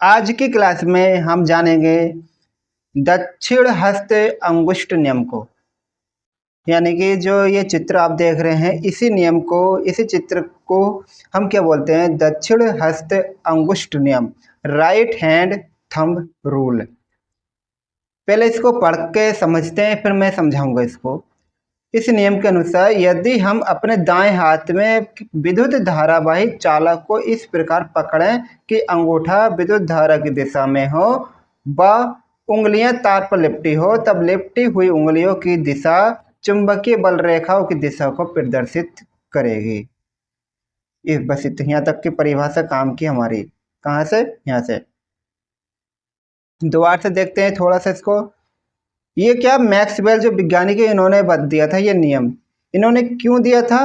आज की क्लास में हम जानेंगे दक्षिण हस्त अंगुष्ठ नियम को। यानी कि जो ये चित्र आप देख रहे हैं, इसी नियम को, इसी चित्र को हम क्या बोलते हैं? दक्षिण हस्त अंगुष्ठ नियम, राइट हैंड थंब रूल। पहले इसको पढ़ के समझते हैं, फिर मैं समझाऊंगा इसको। इस नियम के अनुसार यदि हम अपने दाएं हाथ में विद्युत धारावाही चालक को इस प्रकार पकड़ें कि अंगूठा विद्युत धारा की दिशा में हो व उंगलियां तार पर लिपटी हो, तब लिपटी हुई उंगलियों की दिशा चुंबकीय बल रेखाओं की दिशा को प्रदर्शित करेगी। इस बस यहाँ तक की परिभाषा काम की हमारी। कहाँ से? यहाँ से। दोबारा से देखते हैं थोड़ा सा इसको। ये क्या, मैक्सवेल जो वैज्ञानिक है, इन्होंने बता दिया था ये नियम। इन्होंने क्यों दिया था?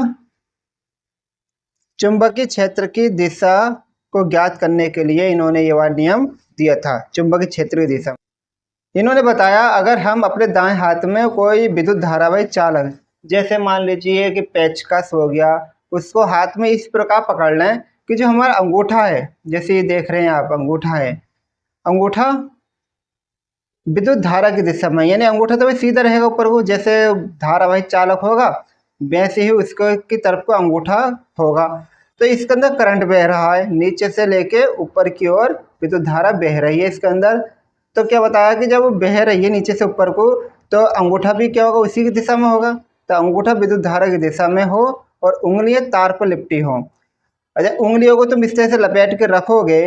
चुंबकीय क्षेत्र की दिशा को ज्ञात करने के लिए इन्होंने ये वाला नियम दिया था, चुंबकीय क्षेत्र की दिशा। इन्होंने बताया अगर हम अपने दाएं हाथ में कोई विद्युत धारावाही चालक, जैसे मान लीजिए कि पेचकस हो गया, उसको हाथ में इस प्रकार पकड़ लें कि जो हमारा अंगूठा है, जैसे ये देख रहे हैं आप, अंगूठा है, अंगूठा विद्युत धारा की दिशा में, यानी अंगूठा तो भाई सीधा रहेगा ऊपर को, जैसे धारावाही चालक होगा वैसे ही उसको की तरफ को अंगूठा होगा। तो इसके अंदर करंट बह रहा है, नीचे से लेके ऊपर की ओर विद्युत धारा बह रही है इसके अंदर। तो क्या बताया कि जब वो बह रही है नीचे से ऊपर को, तो अंगूठा भी क्या होगा? उसी की दिशा में होगा। तो अंगूठा विद्युत धारा की दिशा में हो और उंगलियां तार पर लिपटी हो। अच्छा, उंगलियों को तुम इस तरह से लपेट के रखोगे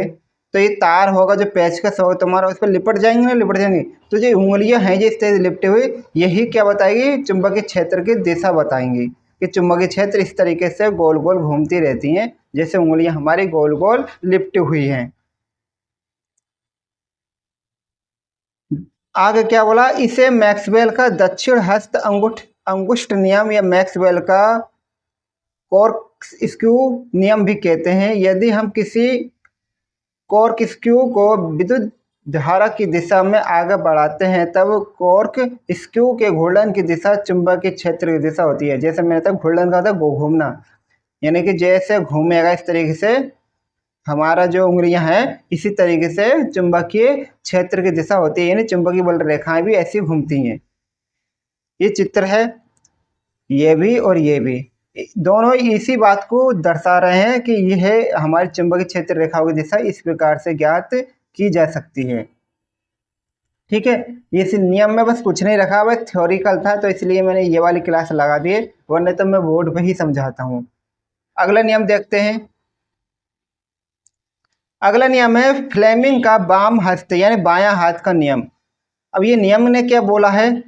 तो ये तार होगा जो पेचकस होगा तुम्हारा, उस पर लिपट जाएंगे ना, लिपट जाएंगे। तो जो उंगलियां हैं जो इस तरह से लिपटी हुई, यही क्या बताएगी? चुंबकीय क्षेत्र की दिशा बताएंगी कि चुंबकीय क्षेत्र इस तरीके से गोल गोल घूमती रहती हैं, जैसे उंगलियां हमारी गोल गोल लिपटी हुई हैं। आगे क्या बोला? इसे मैक्सवेल का दक्षिण हस्त अंगुष्ठ नियम या मैक्सवेल का कॉर्कस्क्यू नियम भी कहते हैं। यदि हम किसी कॉर्कस्क्यू को विद्युत धारा की दिशा में आगे बढ़ाते हैं, तब कॉर्कस्क्यू के घूर्णन की दिशा चुंबकीय क्षेत्र की दिशा होती है। जैसे मैंने तक घूर्णन कहा था, घूमना, यानी कि जैसे घूमेगा इस तरीके से हमारा जो उंगलियां हैं, इसी तरीके से चुंबकीय क्षेत्र की दिशा होती है, यानी चुंबकीय बल रेखाएं भी ऐसी घूमती हैं। ये चित्र है, ये भी और ये भी, दोनों इसी बात को दर्शा रहे हैं कि यह हमारी चुंबकीय क्षेत्र रेखाओं की दिशा इस प्रकार से ज्ञात की जा सकती है। ठीक है, इस नियम में बस कुछ नहीं रखा, बस थ्योरिकल था, तो इसलिए मैंने ये वाली क्लास लगा दी, वरना तो मैं बोर्ड पे ही समझाता हूँ। अगला नियम देखते हैं। अगला नियम है फ्लेमिंग का वाम हस्त यानी बायां हाथ का नियम। अब ये नियम ने क्या बोला है?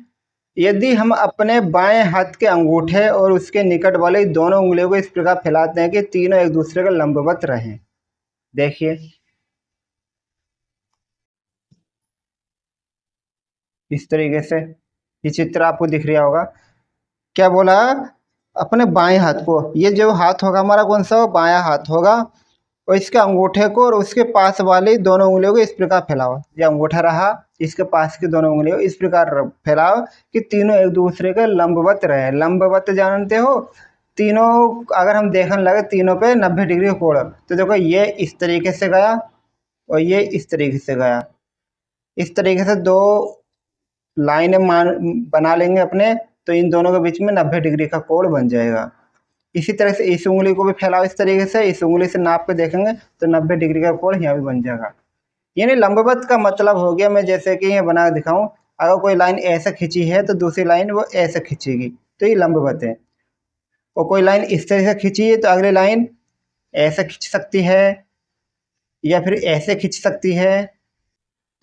यदि हम अपने बाएं हाथ के अंगूठे और उसके निकट वाले दोनों उंगलियों को इस प्रकार फैलाते हैं कि तीनों एक दूसरे के लंबवत रहें। देखिए इस तरीके से ये चित्र आपको दिख रहा होगा। क्या बोला? अपने बाएं हाथ को, ये जो हाथ होगा हमारा कौन सा? बायां हाथ होगा, और इसके अंगूठे को और उसके पास वाली दोनों उंगलियों को इस प्रकार फैलाओ। ये अंगूठा रहा, इसके पास की दोनों उंगलियों इस प्रकार फैलाओ कि तीनों एक दूसरे के लंबवत रहे। लंबवत जानते हो? तीनों अगर हम देखने लगे तीनों पे 90 डिग्री कोण, तो देखो ये इस तरीके से गया और ये इस तरीके से गया। इस तरीके से दो लाइनें बना लेंगे अपने, तो इन दोनों के बीच में 90 डिग्री का कोण बन जाएगा। इसी तरह से इस उंगली को भी फैलाओ इस तरीके से, इस उंगली से नाप के देखेंगे तो 90 डिग्री का कोण यहाँ भी बन जाएगा। यानी लंबवत का मतलब हो गया, मैं जैसे कि ये बना दिखाऊं, अगर कोई लाइन ऐसे खींची है तो दूसरी लाइन वो ऐसे खींचेगी, तो ये लंबवत है। और कोई लाइन इस तरह से खींची है तो अगली लाइन ऐसे खींच सकती है या फिर ऐसे खींच सकती है।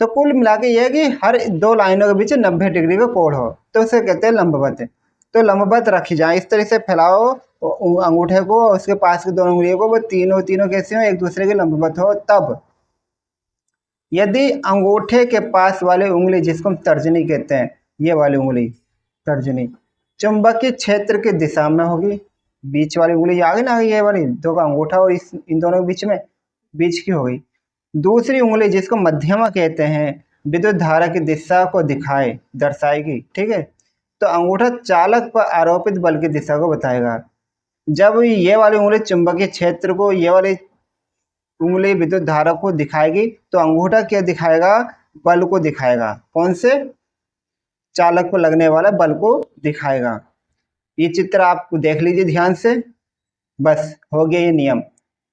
तो कुल मिला के ये है कि हर दो लाइनों के बीच 90 डिग्री का कोण हो, तो उसे कहते हैं लंबवत। तो लंबवत रखी जाए, इस तरह से फैलाओ अंगूठे को और उसके पास की दोनों उंगलियों को, वो तीनों कैसे हो? एक दूसरे के लंबवत हो। तब यदि अंगूठे के पास वाली उंगली, जिसको हम तर्जनी कहते हैं, ये वाली उंगली तर्जनी चुंबकीय क्षेत्र की दिशा में होगी, बीच वाली उंगली आ गई ना, ये वाली दो का अंगूठा और इन दोनों के बीच में बीच की हो गई। दूसरी उंगली जिसको मध्यमा कहते हैं, विद्युत धारा की दिशा को दर्शाएगी। ठीक है, तो अंगूठा चालक पर आरोपित बल की दिशा को बताएगा। जब ये वाली उंगली चुंबकीय क्षेत्र को, ये वाली उंगली विद्युत धारा को दिखाएगी, तो अंगूठा क्या दिखाएगा? बल को दिखाएगा। कौन से? चालक पर लगने वाला बल को दिखाएगा। ये चित्र आप देख लीजिए ध्यान से। बस हो गया ये नियम।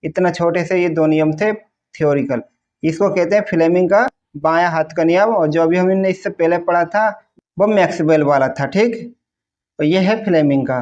इतना छोटे से ये 2 नियम थे थ्योरिकल। इसको कहते हैं फ्लेमिंग का बायां हाथ का नियम, और जो अभी हमने इससे पहले पढ़ा था वो मैक्सवेल वाला था। ठीक, तो ये है फ्लेमिंग का।